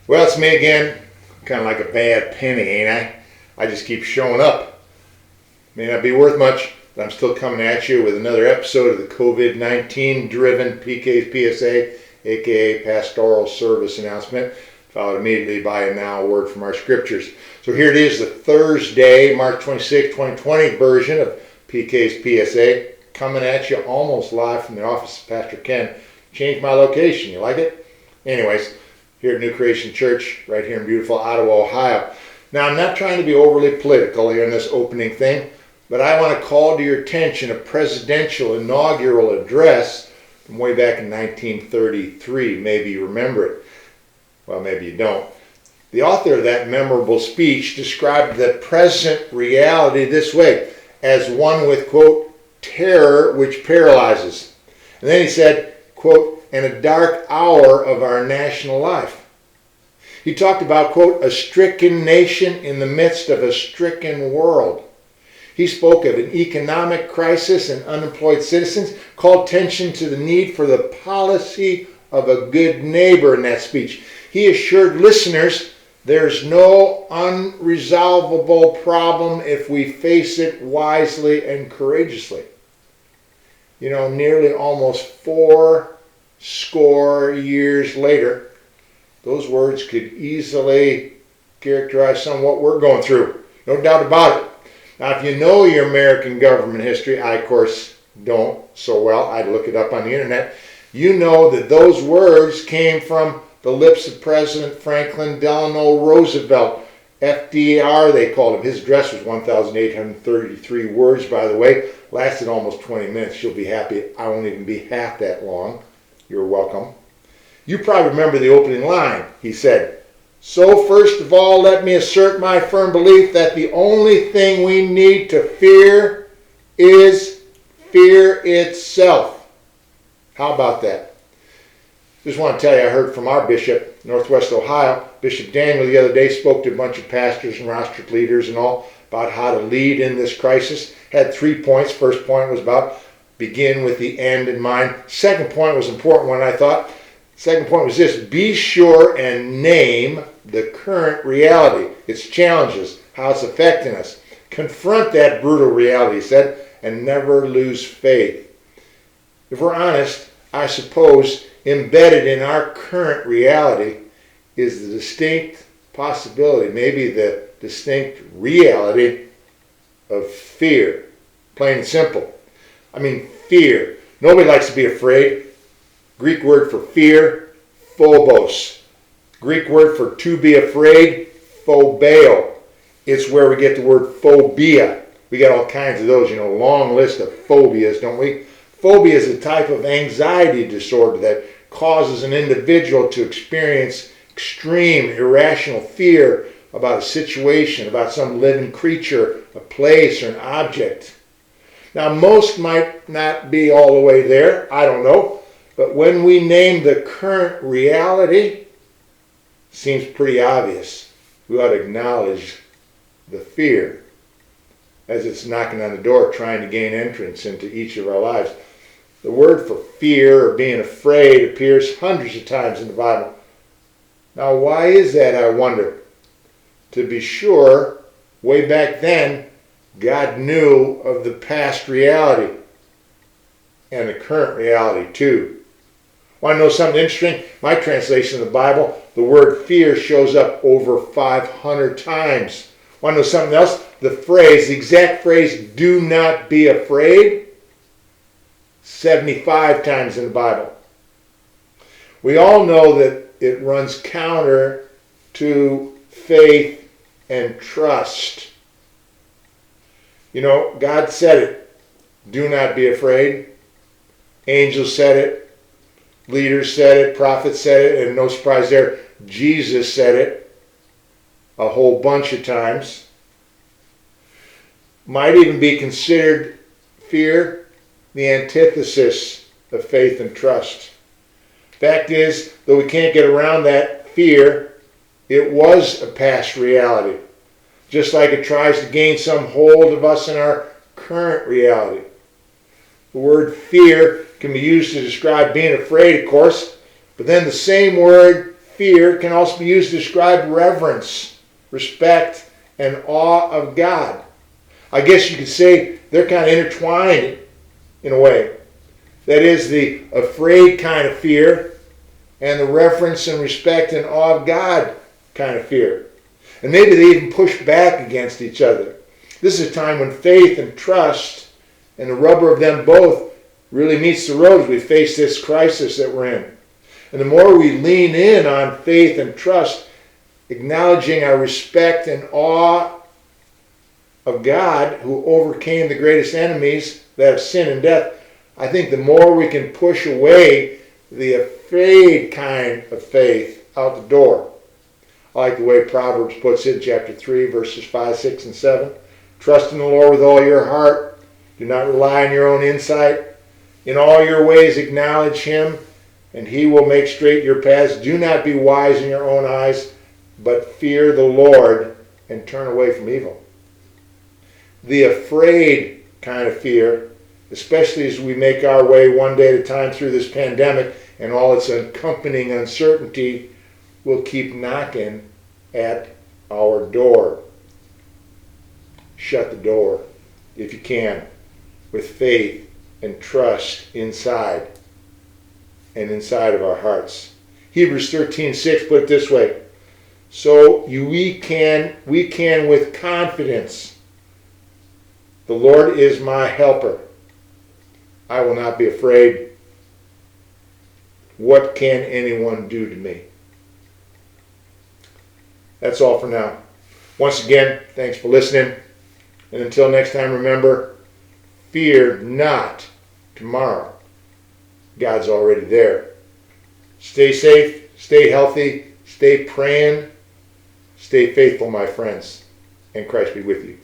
Well, it's me again. Kind of like a bad penny, ain't I? I just keep showing up. May not be worth much, but I'm still coming at you with another episode of the COVID-19 driven PSA, aka Pastoral Service Announcement, followed immediately by a now word from our scriptures. So here it is, the Thursday, March 26, 2020 version of PK's PSA, coming at you almost live from the office of Pastor Ken. Changed my location. You like it? Anyways, here at New Creation Church, right here in beautiful Ottawa, Ohio. Now, I'm not trying to be overly political here in this opening thing, but I want to call to your attention a presidential inaugural address from way back in 1933. Maybe you remember it. Well, maybe you don't. The author of that memorable speech described the present reality this way, as one with, quote, terror which paralyzes. And then he said, quote, and a dark hour of our national life. He talked about, quote, a stricken nation in the midst of a stricken world. He spoke of an economic crisis and unemployed citizens, called attention to the need for the policy of a good neighbor in that speech. He assured listeners there's no unresolvable problem if we face it wisely and courageously. You know, nearly almost 40 years later, those words could easily characterize some of what we're going through. No doubt about it. Now, if you know your American government history, I, of course, don't so well. I'd look it up on the internet. You know that those words came from the lips of President Franklin Delano Roosevelt. FDR, they called him. His address was 1,833 words, by the way. Lasted almost 20 minutes. You'll be happy. I won't even be half that long. You're welcome. You probably remember the opening line. He said, so first of all, let me assert my firm belief that the only thing we need to fear is fear itself. How about that? Just want to tell you, I heard from our bishop, Northwest Ohio, Bishop Daniel, the other day, spoke to a bunch of pastors and rostered leaders and all about how to lead in this crisis. Had 3 points. First point was about begin with the end in mind. Second point was an important one, I thought. Second point was this: be sure and name the current reality, its challenges, how it's affecting us. Confront that brutal reality, he said, and never lose faith. If we're honest, I suppose embedded in our current reality is the distinct possibility, maybe the distinct reality of fear. Plain and simple. I mean, fear. Nobody likes to be afraid. Greek word for fear, phobos. Greek word for to be afraid, phobeo. It's where we get the word phobia. We got all kinds of those, long list of phobias, don't we? Phobia is a type of anxiety disorder that causes an individual to experience extreme, irrational fear about a situation, about some living creature, a place, or an object. Now, most might not be all the way there, I don't know, but when we name the current reality, seems pretty obvious. We ought to acknowledge the fear as it's knocking on the door, trying to gain entrance into each of our lives. The word for fear or being afraid appears hundreds of times in the Bible. Now, why is that, I wonder? To be sure, way back then, God knew of the past reality and the current reality too. Want to know something interesting? My translation of the Bible, the word fear shows up over 500 times. Want to know something else? The exact phrase, do not be afraid, 75 times in the Bible. We all know that it runs counter to faith and trust. God said it. Do not be afraid. Angels said it. Leaders said it. Prophets said it. And no surprise there, Jesus said it a whole bunch of times. Might even be considered fear the antithesis of faith and trust. Fact is, though we can't get around that fear, it was a past reality. Just like it tries to gain some hold of us in our current reality. The word fear can be used to describe being afraid, of course, but then the same word fear can also be used to describe reverence, respect, and awe of God. I guess you could say they're kind of intertwined in a way. That is the afraid kind of fear and the reverence and respect and awe of God kind of fear. And maybe they even push back against each other. This is a time when faith and trust and the rubber of them both really meets the road as we face this crisis that we're in. And the more we lean in on faith and trust, acknowledging our respect and awe of God who overcame the greatest enemies, that of sin and death, I think the more we can push away the afraid kind of faith out the door. I like the way Proverbs puts it in chapter 3, verses 5, 6, and 7. Trust in the Lord with all your heart. Do not rely on your own insight. In all your ways acknowledge him, and he will make straight your paths. Do not be wise in your own eyes, but fear the Lord and turn away from evil. The afraid kind of fear, especially as we make our way one day at a time through this pandemic and all its accompanying uncertainty, will keep knocking at our door. Shut the door, if you can, with faith and trust inside and inside of our hearts. Hebrews 13:6 put it this way: so we can with confidence, the Lord is my helper. I will not be afraid. What can anyone do to me? That's all for now. Once again, thanks for listening. And until next time, remember, fear not tomorrow. God's already there. Stay safe, stay healthy, stay praying, stay faithful, my friends, and Christ be with you.